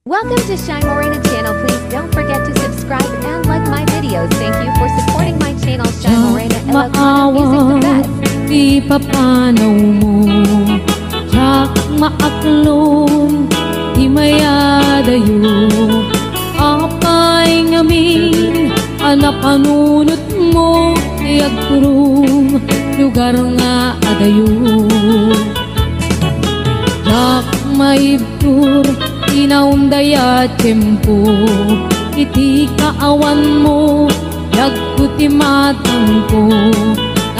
Welcome to Shine Morena channel. Please don't forget to subscribe and like my videos. Thank you for supporting my channel, Shine Morena. Ilocano music the best. Di papanaw mo Tsak maaklon Di mayadayo Apay ngamin Anapanunot mo Iagturong Lugar nga adayo Tsak maibtur Inaundaya tempo Iti kaawan mo Yagputi matang ko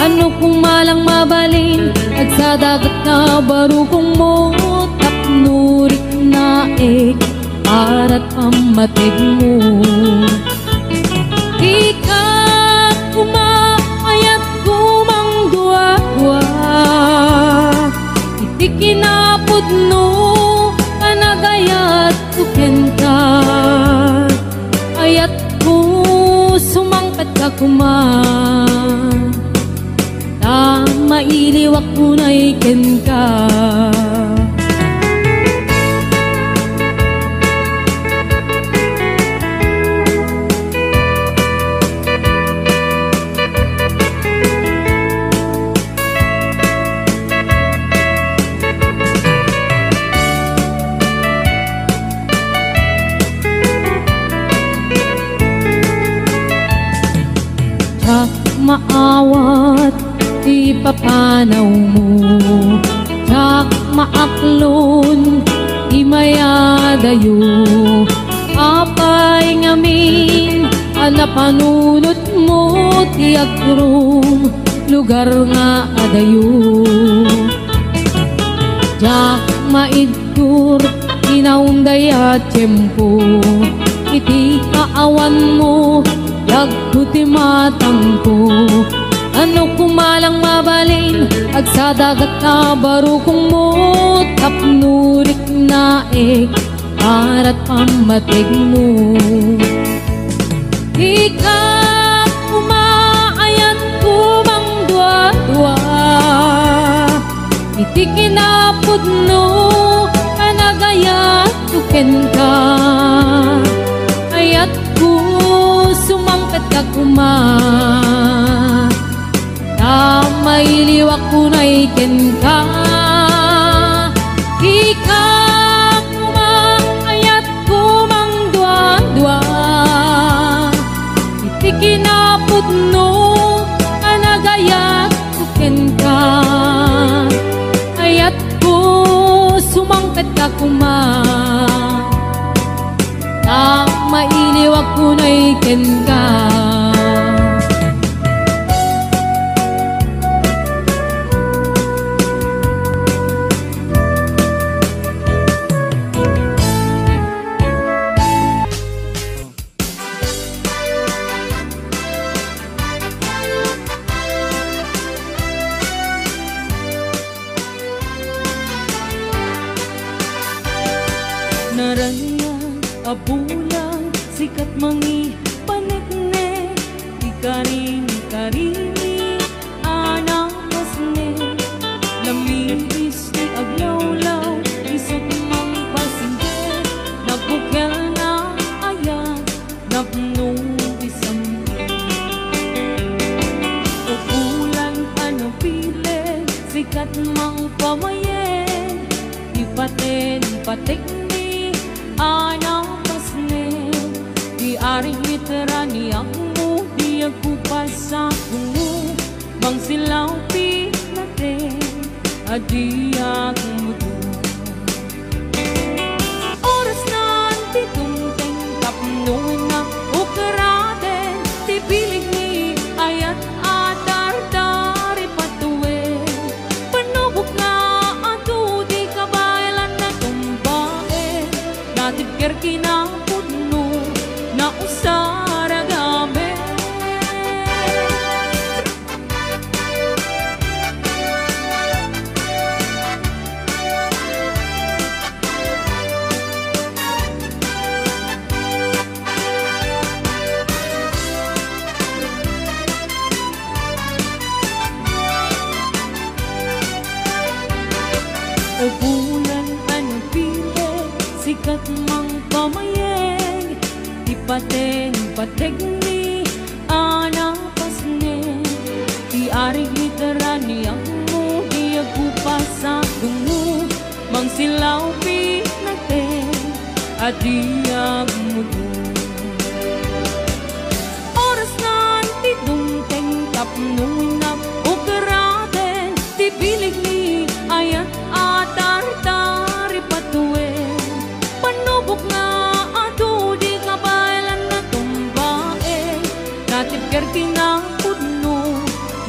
ano kung malang mabalin at sa dagat na barukong mo tapnurik na para't pamatig mo di ka kumaayat kumang dua-dua iti kinapod no kanagayat tuken ka ayat ko sumangkat ka kumang mailiwak ko na iken ka Tsak maawat di papanaw mo Tsak maaklon di mayadayo apay ngamin anapanunot mo ti agturong lugar nga adayo Tsak maidtur inaundaya tempo iti kaawan mo yagputi matang ko ano kumalang mabalin ag sa dagat na barukong mo tapnurik na para't pamatig mo di ka kumaayat kumang dua-dua iti kinapod no kanagayat tuken ka ayat ko sumangkat ka mailiwak ko na iken ka di ka kumaayat kumang dua-dua iti kinapod no kanagayat tuken ka ayat ko sumangkat ka mailiwak ko na iken ka narangan abulang sikat mangi panekne ikaring-karini anakasne lamiris ti aglawlaw isot mang pasingge nabukel na ayan napnong isampe upulan ano pile sikat mang pamayen ipaten patek anakasne di aring literani ako di ako pasakungo bang silaw pinate adi ako mudo oras na ti tungteng tapno na ukaraten ti pilig ni ayat atar-tari patuwe panubok nga ato di kabaylan na tumbae natibker kinapod no na usara game o bulan ano pile sikat mang pamayeng ti pateng pateg ni anapasne ti arig literani ang mo di agpupas sa dungo mang silaw pinagten at di agmudo oras nan ti dungteng tapnong na ukaraten ti bilig ni ayat atar-tari patuwen panubok na ato di kabalan na tumbaen natipker kinapudno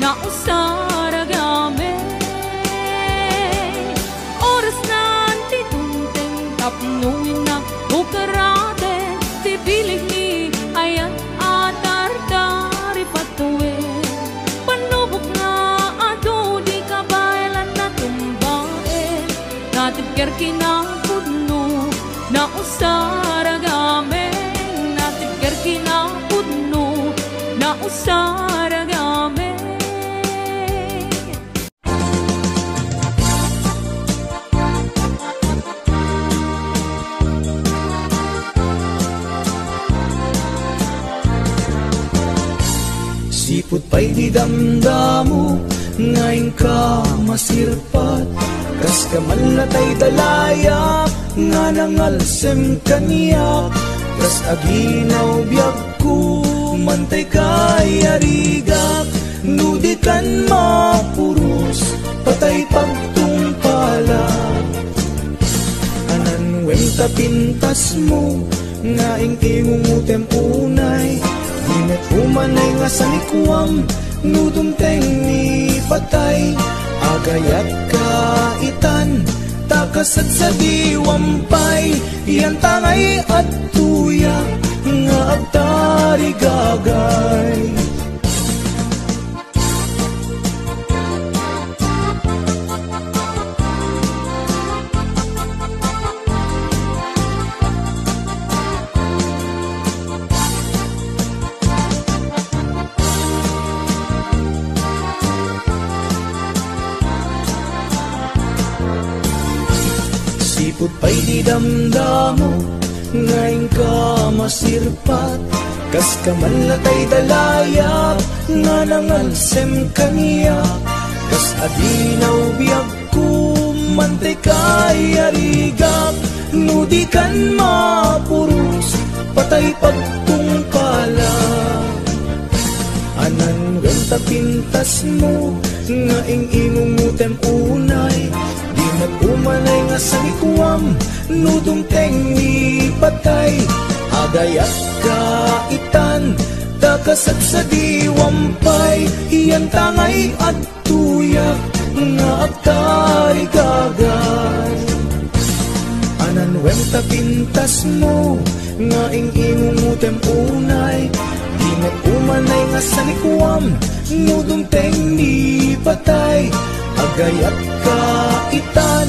na usaragame oras nan ti dungteng tapnong na ukaraten ti bilig ni ayat atar-tari patuwen panubok na ato di kabalan na tumbaen natipker kinapudno na usaragame natipker kinapudno na usaragame Sipot pa'y di damdamo ngayon ka masirpat kas ka manlatay dalaya nga nangalsem kaniyak kas aginaw biyag ko mantay kay arigak nudi kan mapuros patay pagtungpala anan wenta pintas mo nga ingkingungutem unay dinat umanay nga sanikwam nudumteng ni patay agayat kaitan takasat sa diwampay yan tangay at tuya nga agtari gagay Sipot pa'y di damdamo ngayon ka masirpat kas ka manlatay dalaya nga nangalsem kaniya kas adinaw biyag ko mantay kay arigak nudi kan mapuros patay pagtungpala anan wenta pintas mo nga ingingumutem unay di nag-umanay nga sanikwam nudumteng ni patay agayat kaitan takasat sa diwampay iyan tangay at tuyak nga agtari gagay anan wenta pintas mo nga ingingumutem unay di nag-umanay nga sanikwam nudumteng ni patay agayat kaitan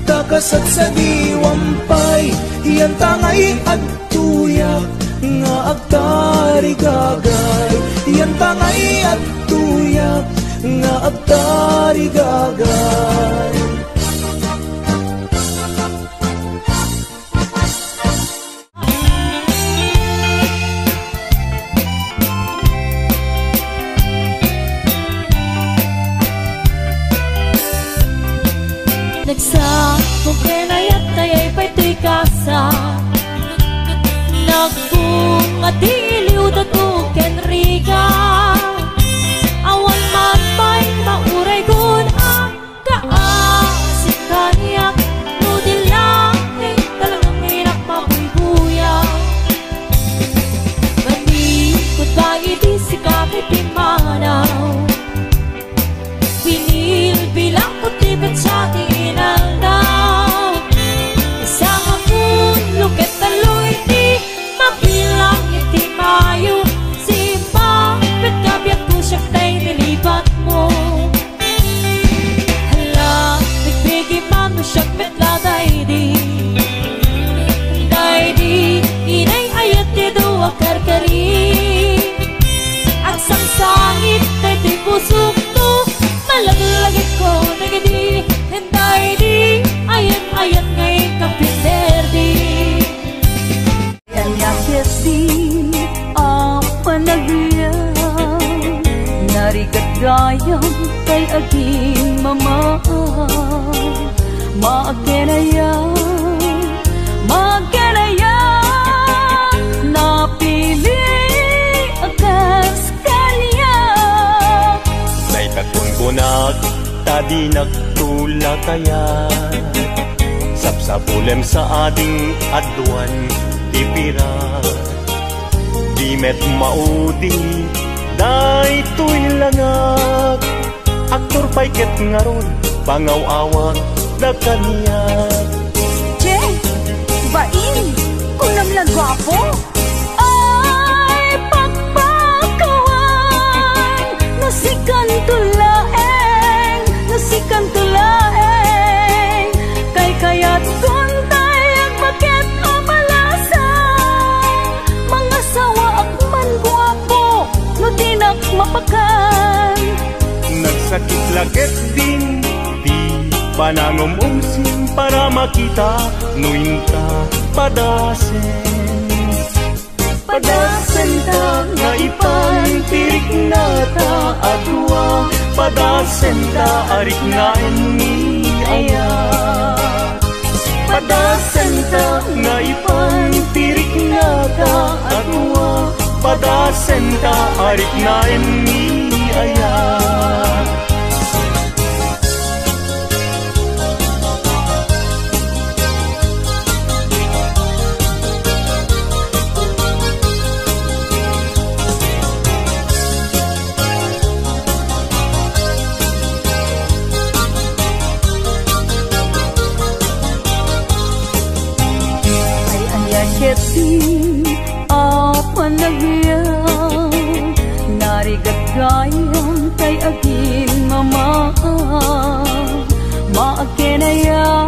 takasat sa diwampay iyan tangay at tuyak nga agtari gagay iyan tangay at tuyak nga agtari gagay nagsakong kenayat tayay pa'y tuy kasa nagbunga di iliw datu kenriga awan matpay mauray gun ang kaasik kaniyak nudilangin talagang hinak mabuybuyak manikot ba iti si kapit pimanaw pinil bilang kutibet sa tinaldaw isang akong luket taloy di mabilang iti mayo si gayam kay aging mama. Maakenaya napili akas kanya. Nay takon bunak tadi nagtula kaya sapsapulem sa ading adwan tipira. Di met maudi day tuy langag aktor paiket ngaron pangaw-awag na kanya. Che, bain, kunam lang gwapo. Ay, pagpakawan, nasikan tulaeng, kay kayat kuntay ang bakit amalasang. Mga sawa akman gwapo, no dinak mapakan. Nagsakit laget din panangumumsim para makita nuinta padasen. Padasen ta nga ipantirik na ta adwa. Padasen ta arik na ni aya. Padasen ta nga ipantirik na ta adwa. Padasen ta arik na ni aya. Keting apa nagyang narigat gayam kay aging mama. Maakenaya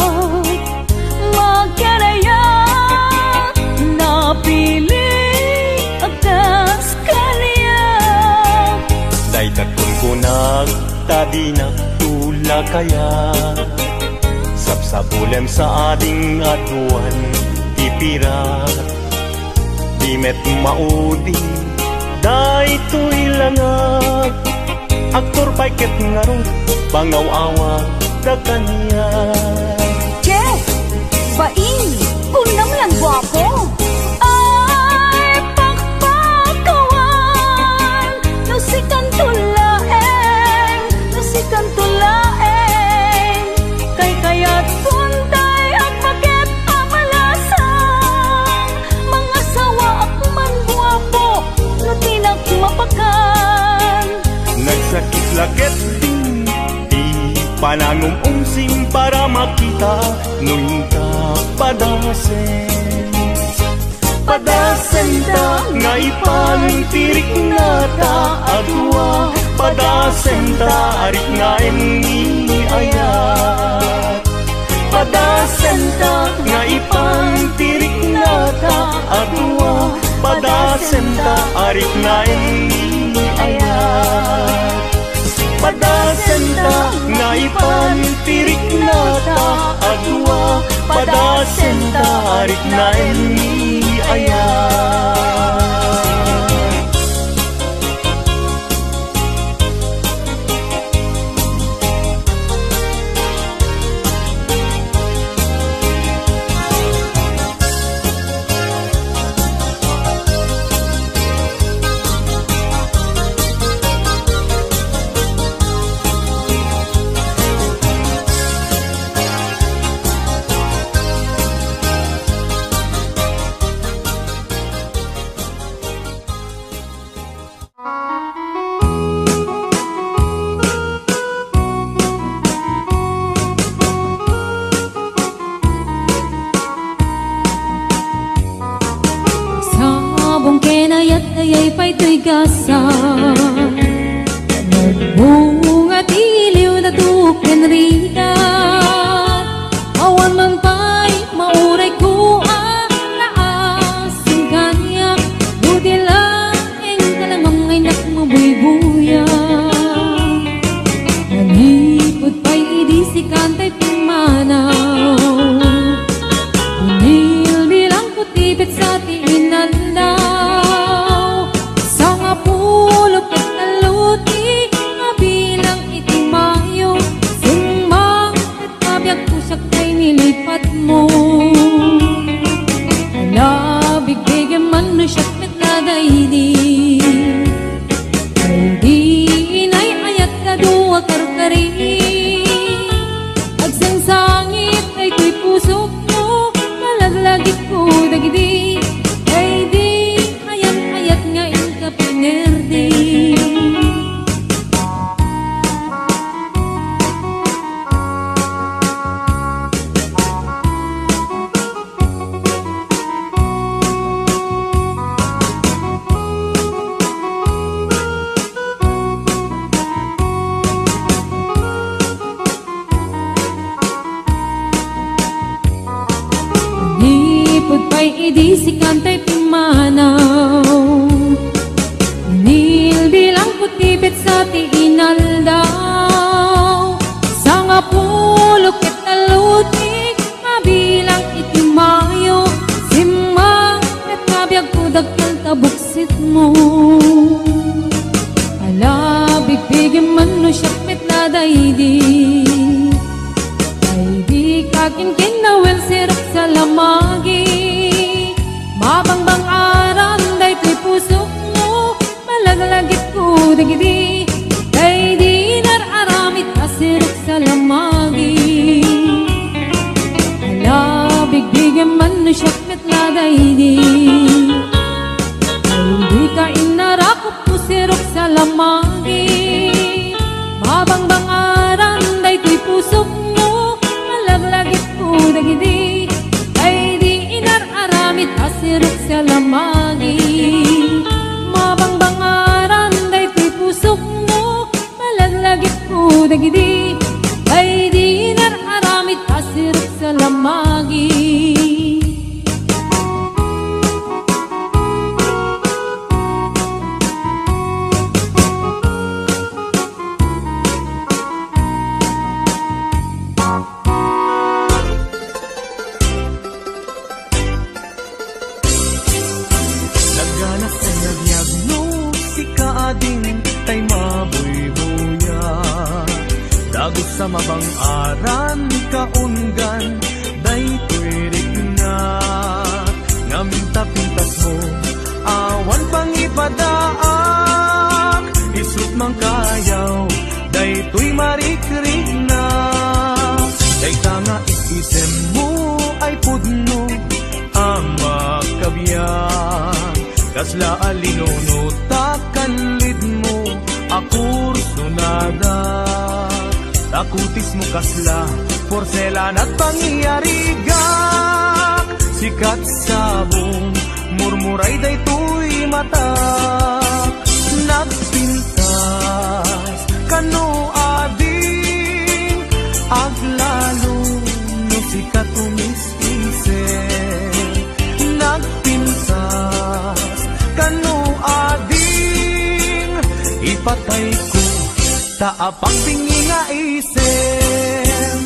napili akas kanya. Day takon kunag tadi nagtula kaya sapsapulem sa ading adwan tipira. Di met maudi day tuy langag aktor paiket ngaron pangaw-awag na kanya. Che, bain, kunam lang gwapo. Ay, pagpakawan, nasikan tulaeng, kay kayat kuntay ang bakit amalasang. Mga sawa akman gwapo, no tinak mapakan. Nagsakit laget din di panangumumsim para makita nuinta padasen. Padasen ta nga ipantirik na ta adwa. Padasen ta arik nga ni ayat. Padasen ta nga ipantirik na ta adwa. Padasen ta arik nga ni ayat. Padasen ta nga ipantirik na ta adwa. Padasen ta arik nga ni ayat. Ayay pa'y tuy gasa nagbunga tiliw na tuken rina. Awan man pa'y mauray ko ang laasing kanya. Buti lang ang kalamang ay nakmabuy-buya. Nanipod pa'y idisikan ta'y pumanaw. Unil bilang putipit sa tinanaw. Sa nga pulok at naluti nga bilang siya't metladaydi. Di inay ayat kadua karkari. Agsangsangit ay tuy pusok mo, malaglagit ko dagidi. Ay di ayat nga inka pinerdi. Idi si kantay pimanaw nilbilang kutibit sa tiinal daw. Sa nga pulok italutik mabilang itimayo. Simang at nabiyag kudag ng tabuksit mo. Ala bigbigim man no siyak metladaydi. Ay di kakin kinawel sirap sa lamagi. Mabangbang aran day tuy pusok mo, malaglagit ko dagidi. Kay di nararamit asirok sa lamagi. Hala bigbigyan man no siyak metladaydi. Kay di ka inarakot ko sirok sa lamagi. Mabangbang aran day tuy pusok mo, malaglagit ko dagidi. Aramit asirok sa lamagi. Mabangbangaran day tuy pusok mo, malaglagit ko dagidi. Ay di nararamit asirok sa lamagi. Sa mabang aran kaungan day tuwirik na ngaminta-pintas mo awan pang ipadaak isut mang kayaw day tuy marikrik na day tanga isisem mo ay pudno ang makabiyang kasla alinono takanlid mo akur sunada. Takutis mo kasla, porselan at pangyarigak. Sikat sabong, murmuray day tuy matak. Nagpintas, kano ading, aglalo no sikat umis-isip. Nagpintas, kano ading, ipatay ko. Taapang bingi nga isem.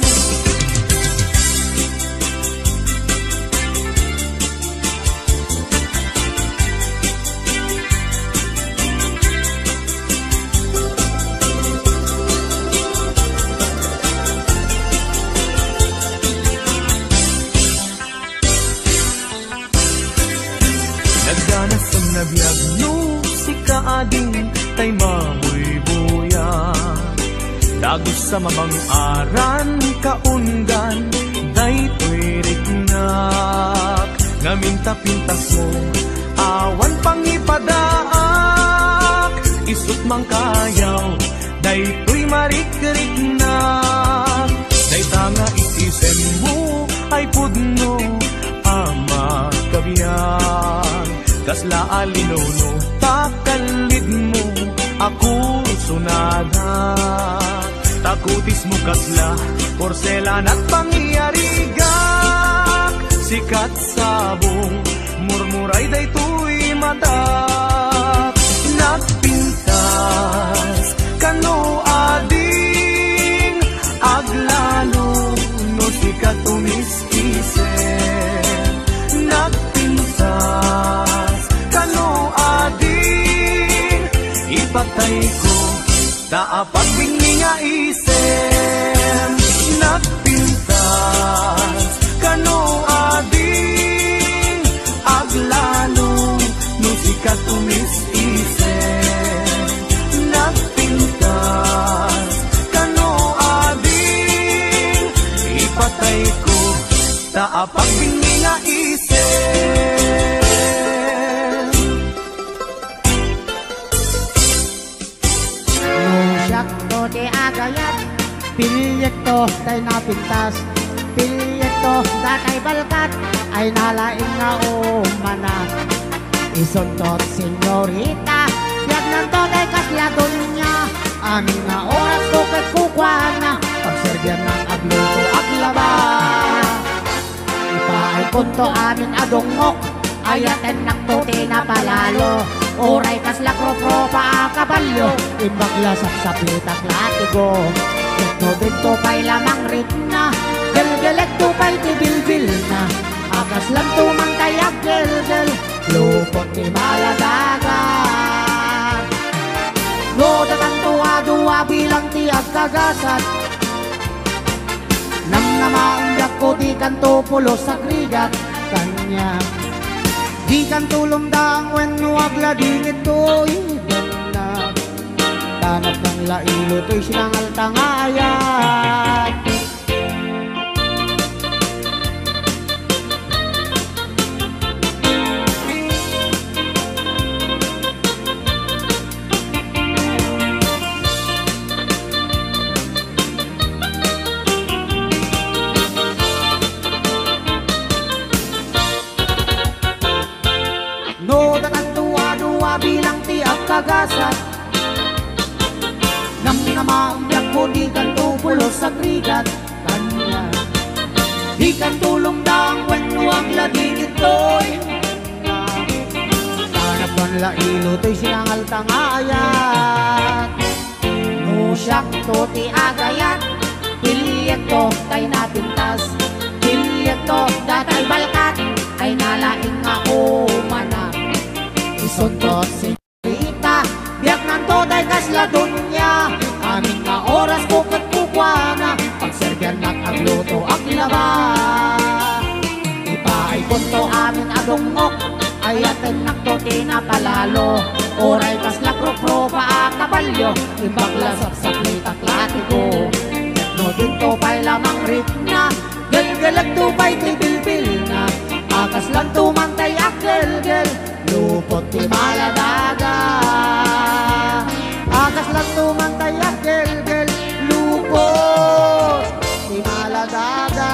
Nagdanas ang nabiyag no si kaading tay mamoy buyan. Dagos sa mabang aran kaungan day tuwirik nak ngaminta-pintas mo awan pang ipadaak isut mang kayaw day tuy marikrik na day tanga isisem mo ay pudno ama kabiyan kasla alinono takalid mo ako sunada. Takutis mo kasla, porselan at pangyarigak. Sikat sabong, murmuray day tuy matak. Nagpintas, kano ading, aglalo no sikat umis-isip. Nagpintas, kano ading, ipatay ko. Taapat bingi nga isem. Nagpintas, kano ading, aglalo Pilyeto tay napintas, pilyeto datay balkat, ay nalaing nga umana. Isundot senyorita, biyag nanto tay kasladon niya, amin nga oras ko kat kukwana, pagserbiyan ng agluto aglaba. Ipaay punto amin adungok, ayaten naktuti na palalo, oray kas lakro-pro pa kabalyo, imbagla sapsapitak latigo. Ito dito pa'y lamang ritna, gelgelek to pa'y tibilbil na, akas lang tumang kayak gelgel, lupot ni maladagat. Loda kang tuwa-duwa bilang tiag kagasat, nang namaundak ko di kan tupulo sa krigat kanya. Di kan tulumdang when wagla dingit to na, tanap ng lailo to'y silang altangayat. No, datang duwa-duwa bilang tiap kagasat, nang namaumyak ko di kan tupulo sa krigat kanya. Di kan tulong dang wenwag lading ito'y tanap ng lailo to'y silang altangayat. No, siyak to ti agayat, pilyek to tay napintas, pilyek to datay balkat, ay nalaing nga umana. Isundot senyorita, biyak nanto day kasladon niya, amin nga oras ko kat kukwana, pagserbiyan nak agluto aglaba. Ipaay punto amin adungok, ayaten naktuti na palalo, oray kas lakro-pro pa kabalyo, imbagla sapsaplitak latigo. No dito pa'y lamang ritna, gelgelag to pa'y tibilbil na, akas lang tumantay akgelgel, lupot ti maladaga. Akas lang tumantay akgelgel, lupot ti maladaga.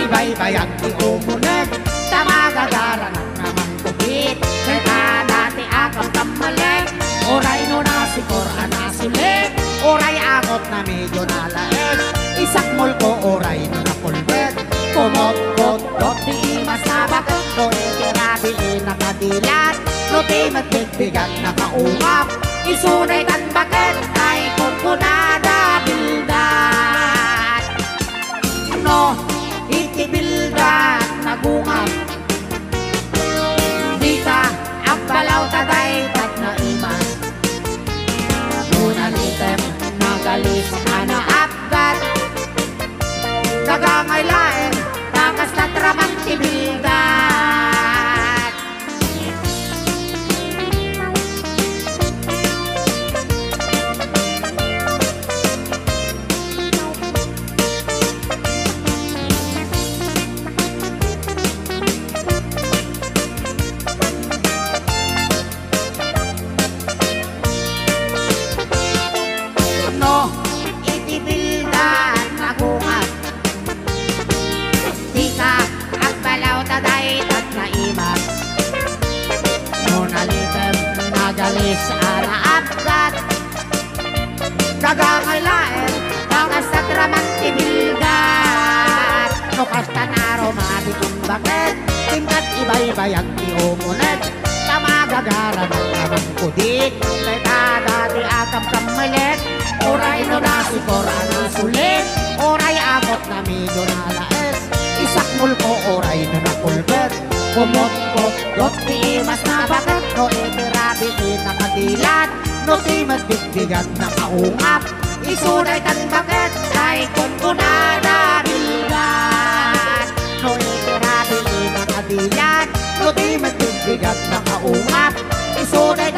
Baybayag ti umunet, tamagagara ng naman kubit, kaya dati akang kamalek, oray no nasikor anasulit, oray akot na medyo nalaes, isakmol ko oray no napulbet, kumot-kot-kot ti imas na bakit, no ikirabi nakadilat, no ti matbigbigat nakaungap, isunay kan bakit, ay kurkunada bildat. No, itibildat nagungap, dita ang balaw taday tat na imas, nunalitem nagalis ana apgat, kagangay laeng takas na tramang tibildat. Nagalis ara apgat, kagangay laeng takas na tramang tibildat. No kasta naro mabitong bakit, tingkat ibaybayag ti umunet, tamagagara ng namang kudik, kay dati akam kamalit, oray no nasikor anasulit, oray akot na medyo nalaes, isakmul ko oray no napulbet, kumot-kot-kot ti imas na bakit, no itirabi nakadilat, no ti matbigbigat nakaungap, isunay kan bakit, ay kunkunada bilgat. No itirabi nakadilat, no ti matbigbigat nakaungap, isunay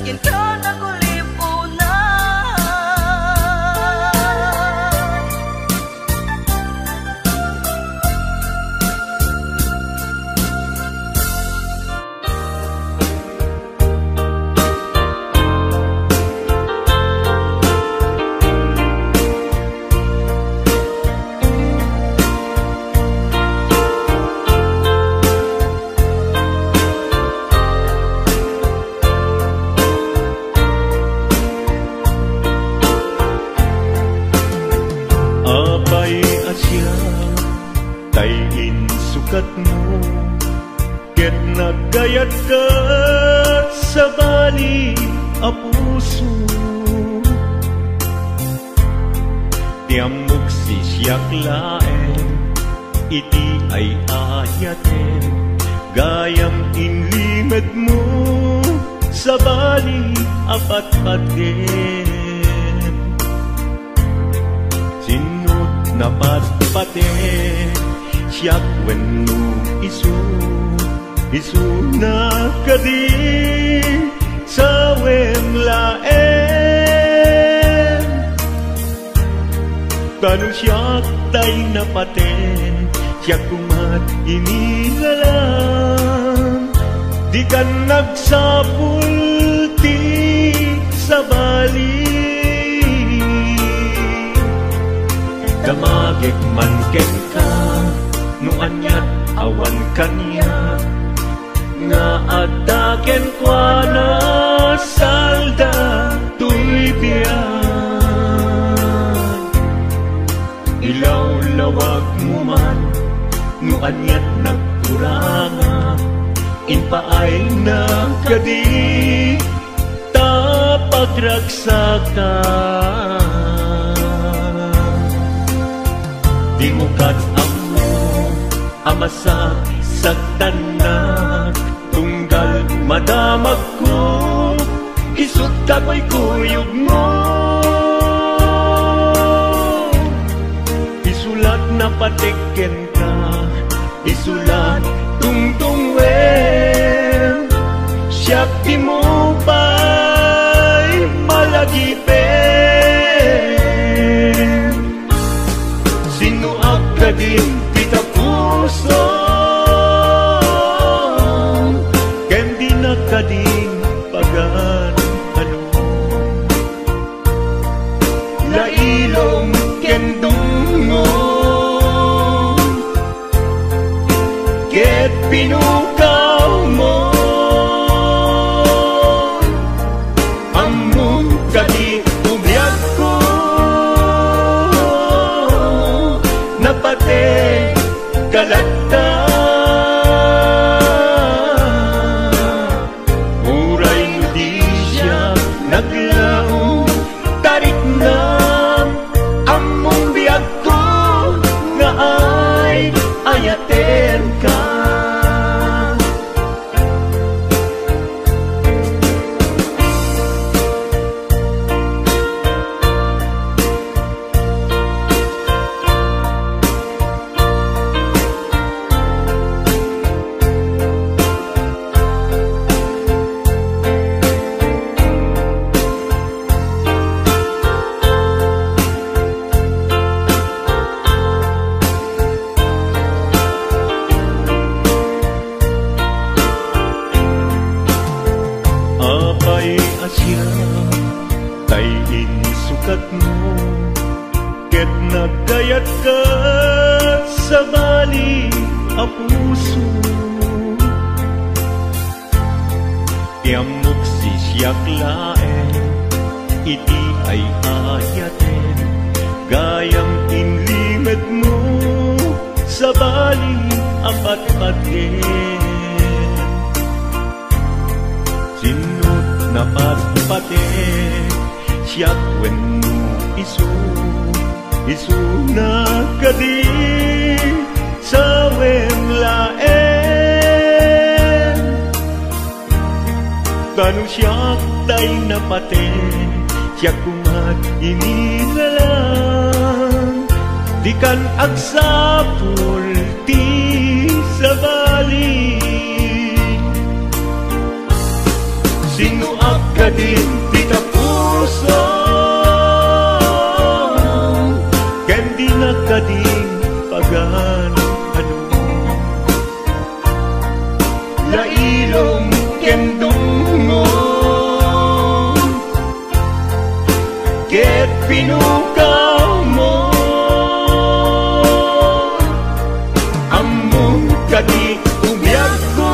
kinka nagulipunan. Apay asya tayin sukat mo, ket nagayat ka sa bali a puso. Tiamok si siyak laen, iti ay ayaten, gayam inlimed mo sa bali apat-paten. Sinut na patpaten, siyak wenno isu na kadi sa wemlaen. Tanong siyak tay napaten, siyak kumat inilalang, di ka nagsapulti sa bali. Damagik man ken ka, no anyat awan kanya, nga adaken kwa na salda tuy biyan. Ilaw-lawag mo man, no anyat nagkuranga, inpaay na kadi tapagraksakan. Di mo kat-amo amasa sagdanak, tunggal madamag ko isut kakoy kuyog mo. Isulat na patiken ka, isulat tungtungwen, siyak di mo ba'y malagipen. Sinuak ka din kita puso, ken di na ka din pagan ano. Lailong ken dungo, ket pinukaw mo, among kadi ubiyag ko, napate kalata. Uray mo di siya naglaong, tarik na among biyag ko, nga ay ayaten ka. Apay asya tayin sukat mo, ket nagayat ka sa bali a puso. Tiamok si siyak laen, iti ay ayaten, gayam inlimed mo sa bali apat-paten. Sinut na patpaten, siyak wenno isu na kadi sa wemlaen. Tanong siyak tay napaten, siyak kumat inilalang, di kan agsapul ti sa bali. Sinuak ka kading di tapuso, ken di na kading pagan ano, lailong ken dungo, ket pinukaw mo, among kading umiyag ko,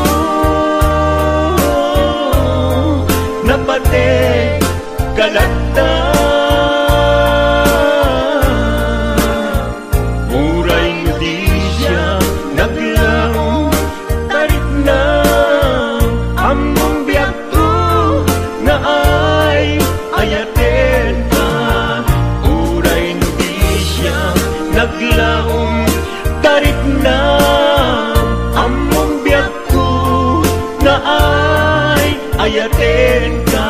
napate kalagta, muray di siya naglaong tarik na, among biyak ko na ay ayaten ka, muray di siya naglaong tarik na, among biyak ko na ay ayaten ka.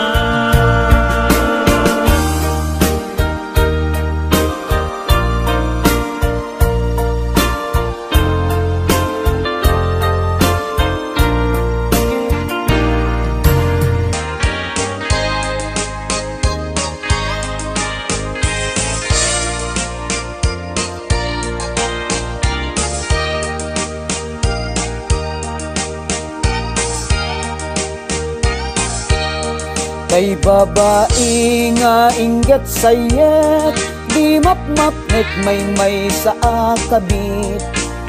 Kay babae nga ingat sayet, di mapmapnet may sa akabit,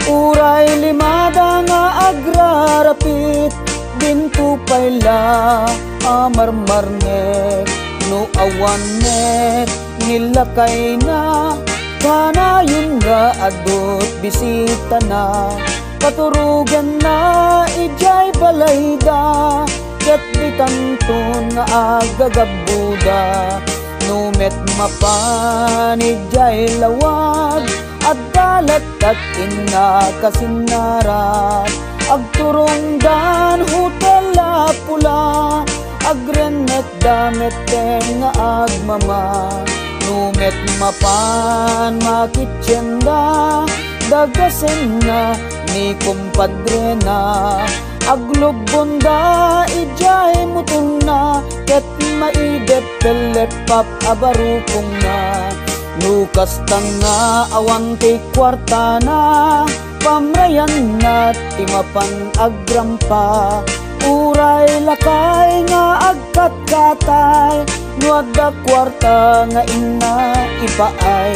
uray limada nga agrarapit, bintupay la amarmarnet, no awanet nilakay na, kanayon nga adot bisita na, paturugan na ijay balayda, ket di kanton nga agagabuda, numet mapanidjay lawag, at dalat at ina kasinarat, agturong dan hotel la pula, agrenet damet nga agmama, numet mapan makitsyenda, dagasen na ni kumpadre na, aglubonda ijay mutong na, ket maidep pelepap abarupong na, lukas tanga awan ti kwarta na, pamrayan na timapan agrampa, uray lakay nga agkatkatay, nuadda kwarta nga ina ipaay.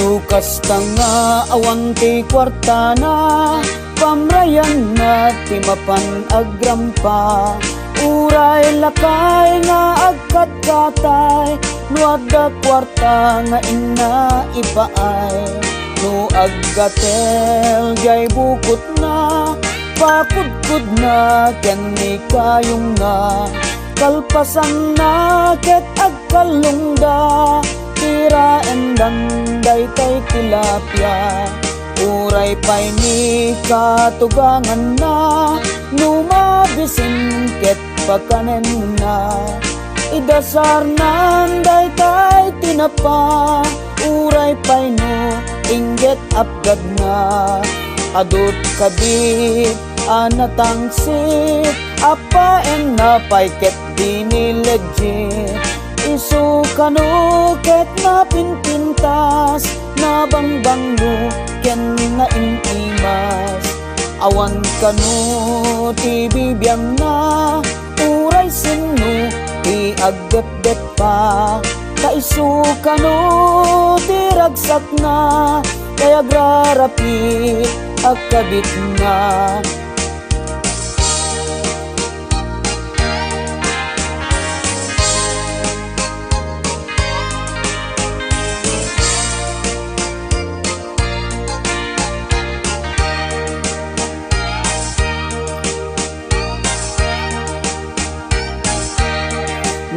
Lukas tanga awan ti kwarta na, pamrayan na timapan agrampa, uray lakay nga agkatkatay, nuadda kwarta nga ina ipaay, no aggatel jay bukot na, pakudkud na ken ni kayong na, kalpasan na ket agkalungda, tira endan daytay tilapia, uray pay ni katugangan na, numabisin ket pakanen na, idasar nan daytay tinapa, uray pay no inget apgad na, adut kabit anatangsit, apaen na pay ket dini legit, isukano ket na pinpintas, na bangbangno ken na intimas, awan kano ti bibiyang na, uray sino ti agdep-dep pa, kaisukano ti ragsak na, kaya agrarapit agkabit na.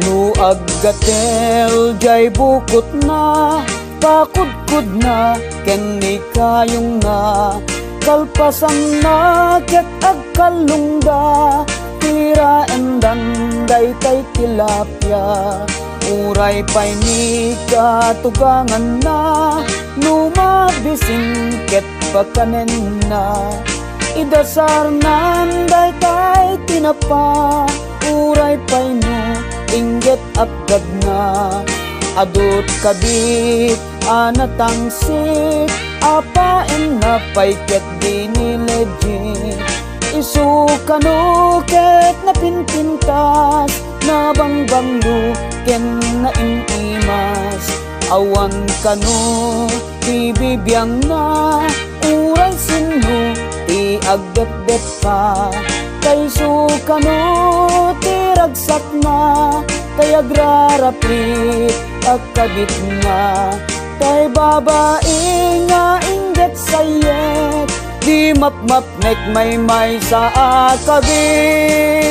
No aggatel jay bukot na, pakudkud na ken ni kayong na, kalpasan na ket agkalungga, tira endan daytay tilapia. Uray pay ni katugangan na, numabising ket pakanen na. Idasar nan daytay tinapa, uray pay no inggit apgad na. Adut kadit anatangsit, apain na pay ket di ni legit. Isu kanu ket napinpintas, nabangbangno ken na inimas. Awan kanu ti bibiyang na, uray sino ti agdet-det pa. Kay sukano ti ragsak na, kay agrarapit agkabit na. Kay babae nga inggit sayet, di mapmapnek may sa akabit.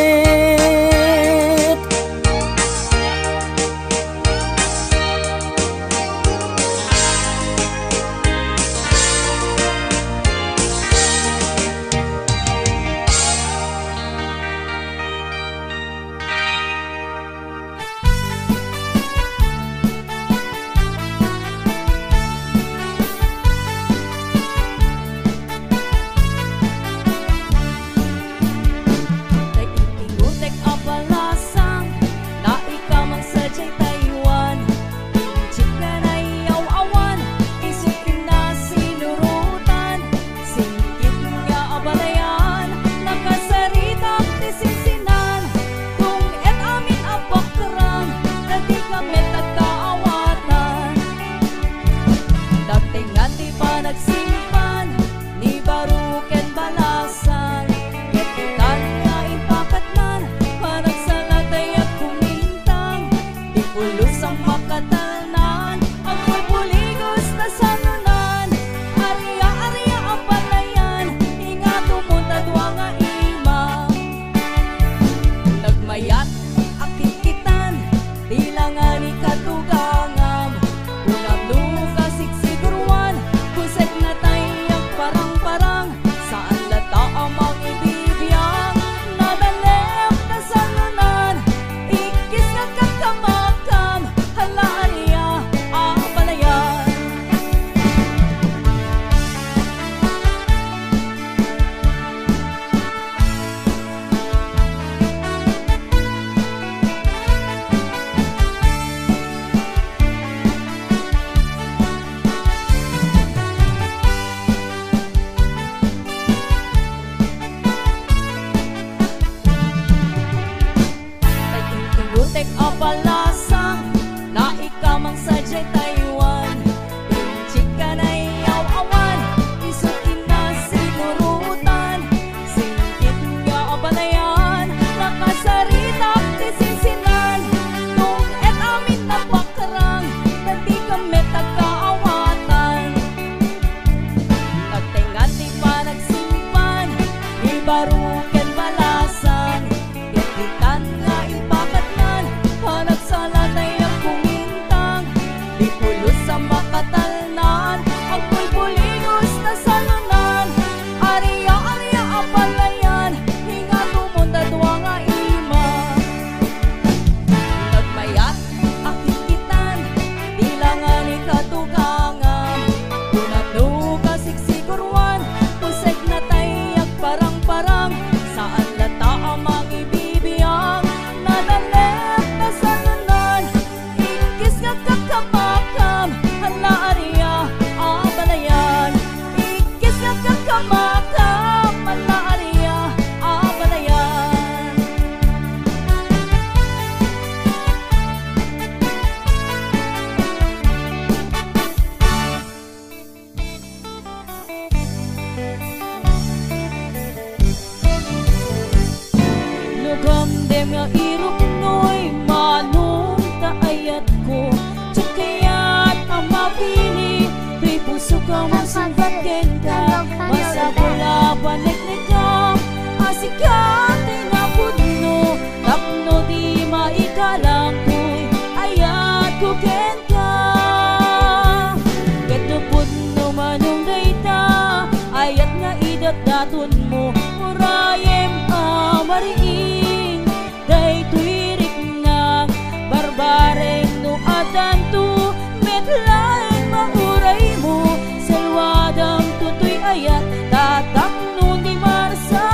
Ayat nga idat-daton mo urayem amariing daytoy rikna barbareng no adanto metlaeng mauray mo salwadam tutoy ayat tatak no di marsaa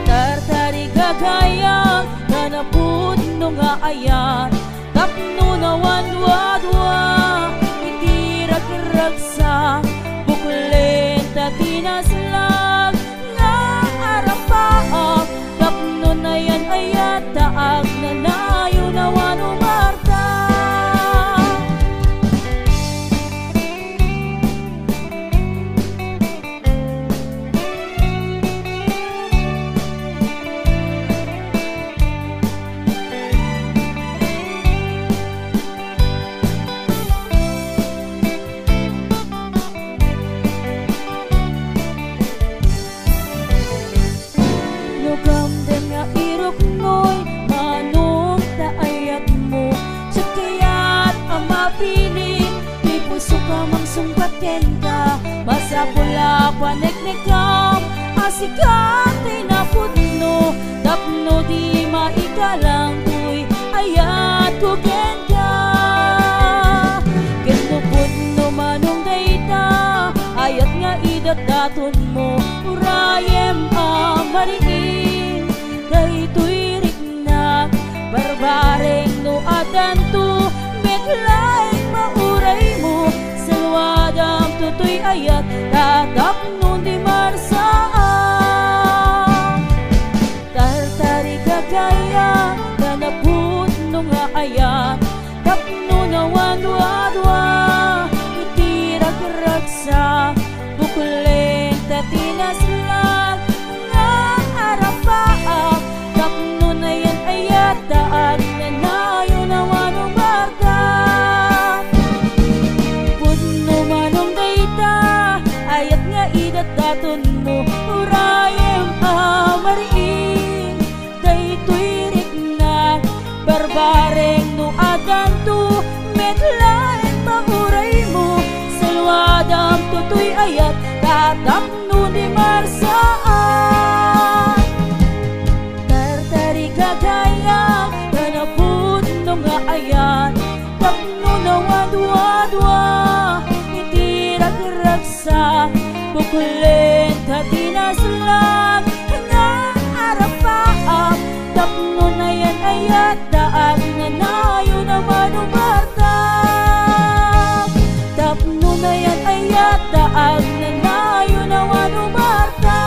tartari gagayang nanapud no nga ayat tapno na wadwadwa itirag-ragsa buklen tatinaslag nga arapaak tapno na yan ayat taag na layo na wanumarta Gamden nga irok noy manong taayat mo sa kayat ang mapiling di puso ka mang sungkaten ka masapula paneknekam asikate na putno tapno di maikalang tuy ayat ko kenda kendo putno manong dayta ayat nga idat-daton mo urayem amariing daytoy rikna barbareng no adanto metlaeng mauray mo salwadam tutoy ayat tatap no di marsaa tartari gagaya kanaput no nga ayat tapno na wadwadwa itirag-ragsa buklen tatinaslag nga arapaak tapno na yan ayat daan na nayo na wanumarta pudno manong dayta ayat nga idat-daton mo urayem amariing daytoy rikna barbareng no adanto metlaeng mauray mo salwadam tutoy ayat tatap no di marsaan tartari gagayang kanapud no nga ayat tapno na wadwadwa itirag-ragsa buklen tatinaslag nga arapaak tapno na yan ayat daag na nayo na manumarta tapno na yan ayat daag na nayo na wanumarta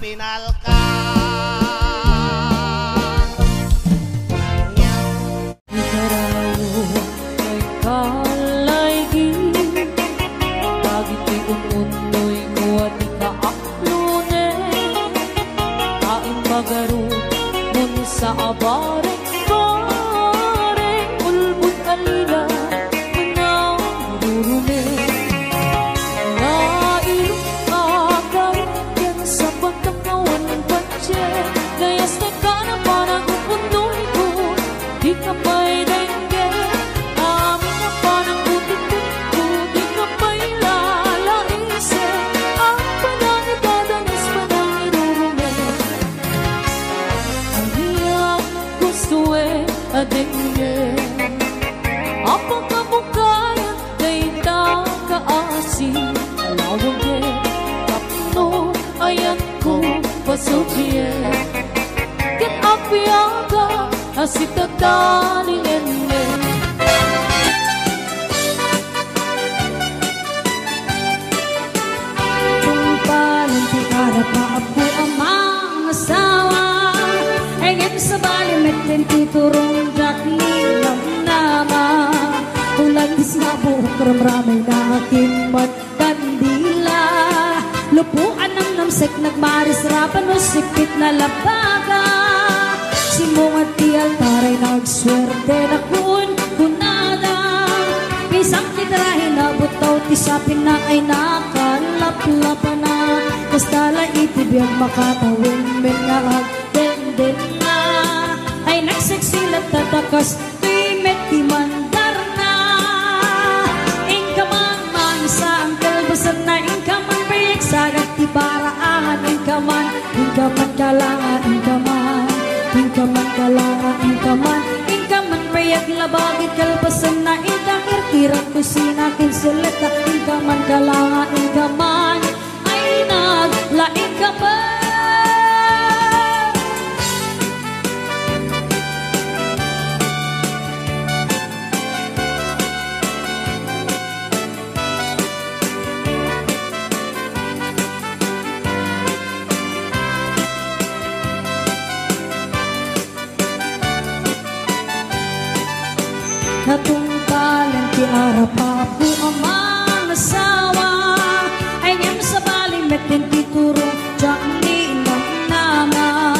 pinalkan. Ikarayo ay kalaygi, dagit ay umunoy ko at ikaaklunin, kain magaro mun sa abareng ulbut alila menang durumi. Gayas na ka na parang upundoy ko, di ka pa'y dengge. Amin na parang utikot ko, di ka pa'y lalaisip. Ang padang itadanas, padang irurumi. Ang iyang gusto adengge. Apakah bukaya dayta kaasi, alawang ke kapno ayan ko pasukye. Ket apiaga asita dalilenne. Tumpalan ti harap maapo amang asawa, engem sa balimet din titurong jaknilang nama. Ulan di sinabuk ramramay na aking magkandila, lupuan ng namsek nagmaris rapan o sikpit na labaga. Simong at di altaray nagswerte na kunada, isang kitarahin na butaw tisapin na ay nakalaplapan na. Kastala itibiyag makatawin men nga agdenden na, ay nagseksilat tatakas timet di mandar na. Ingkaman man sa ang kalbasan na ingkaman payag sagat ti baraan. Ingkaman kalangan ingkaman kalangan ingkaman payag labagit kalbasan na ingkakirkiran kusina kinsuleta. Ingkaman kalangan ingkaman ay naglaing ka ba? Natungkalan ti arapapu amang asawa, ay ngem sa balimet din tituro jakni ng nama.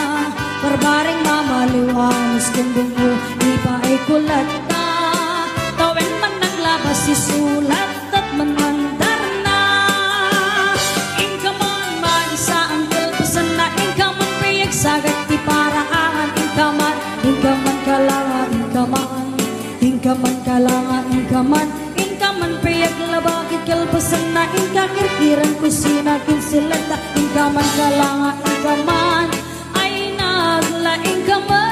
Barbaring mamaliwanos kundong mo di pa ay kulat na, tawen man naglabas si sulat at manandar na. Ingkaman man sa ang kalpasan na ingkaman payag sagat ti paraan. Ingkaman kalangan ingkaman kalangan ingkaman payag labagit kalpasan na ingkakirkiran kusina kinsilata. Ingkaman kalangan ingkaman ay naglaing ka ba?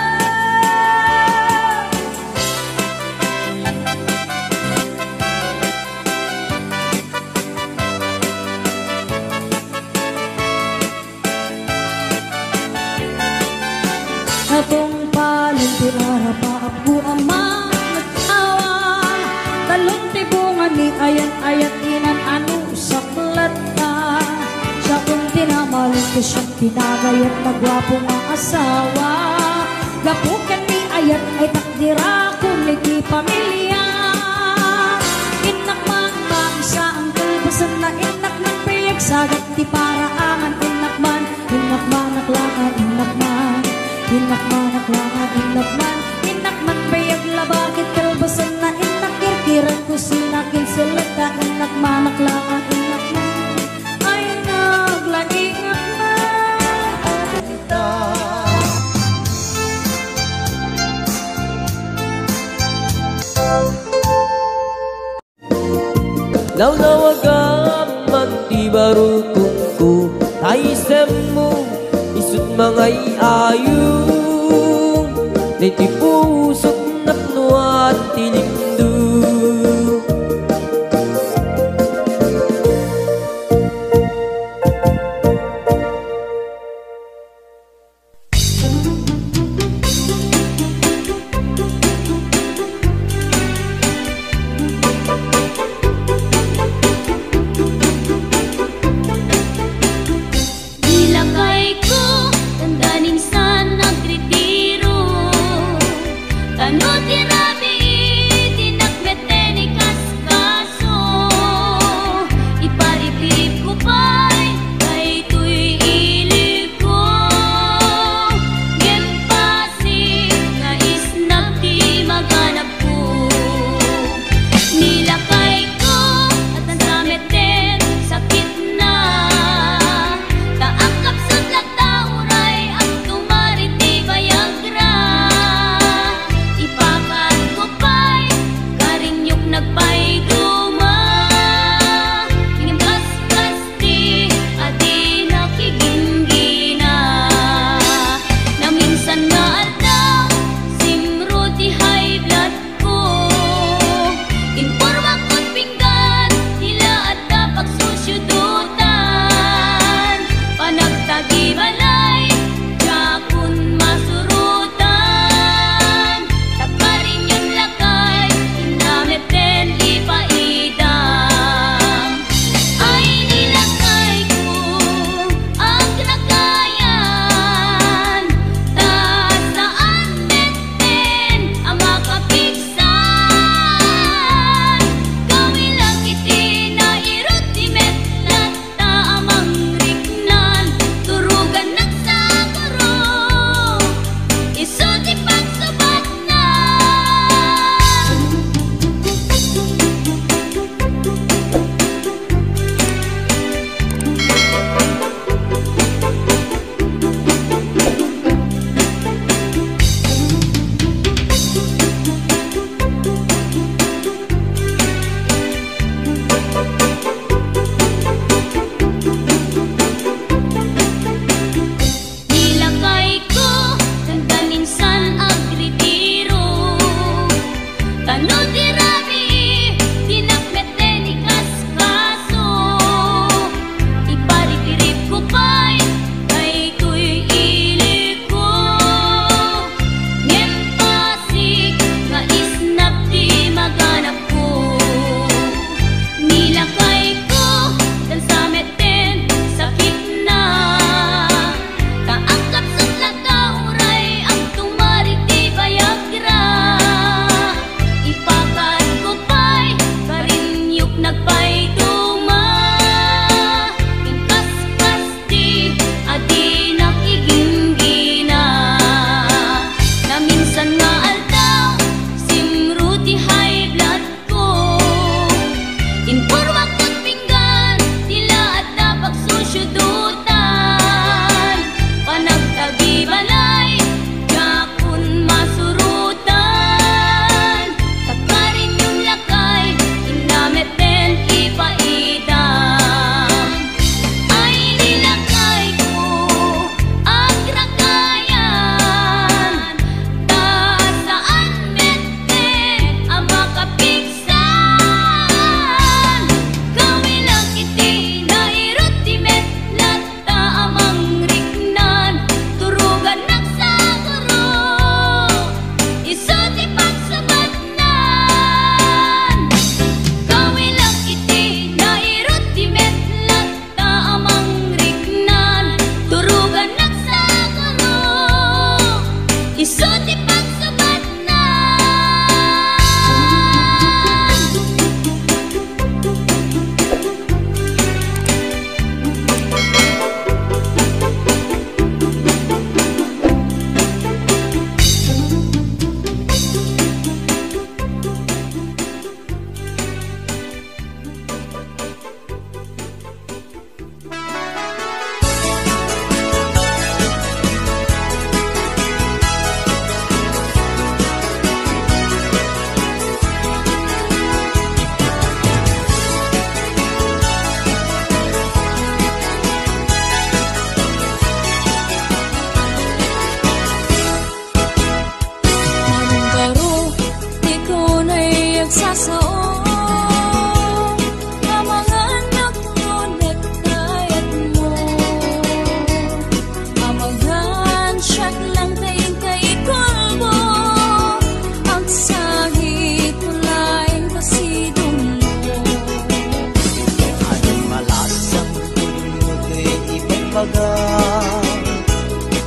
Atong paling pinarapaap ko amang nag-awa, talong tibungan ni ayat-ayat inan ano saklat na. Siya kung tinamaling ko siyang kinagayat magwapo nga asawa, gapukan ni ayat ay takdira kung ligi pamilya. Inakman bang sa ang kalbasan na inakman payag sagat ti paraangan. Inakman aklangan inakman payag labagit kalbasan na inakirkiran kusina kinsilata. Inakman aklangan inakman ay naglaing na. Lawlawagan man di baru tungku taisemu isut mangai ayung niti pusok naknuat tilimdu. Ilagay ko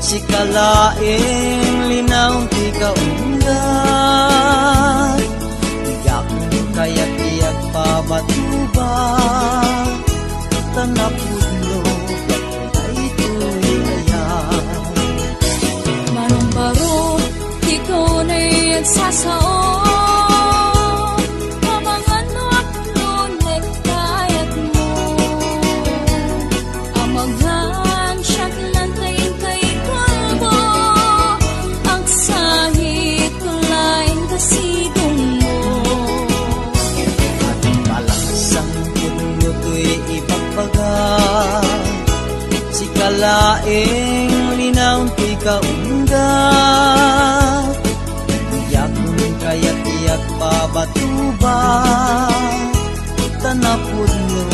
Si kalaing linaw ti kaunggat, iyak kaya't iyak pabatuba, tanapudlo ay ito'y ayaw. Marong-baro, ikaw na'y nagsasao, mamangan no aklo nagkayat mo. Amaghan siya't lantayin kay kalbo, ang sahit kulain kasidong mo. At malasang puno to'y ipagpagal, si kalaing linaw ti kaunggat, iyak kaya't iyak pabatuba, tanapudlo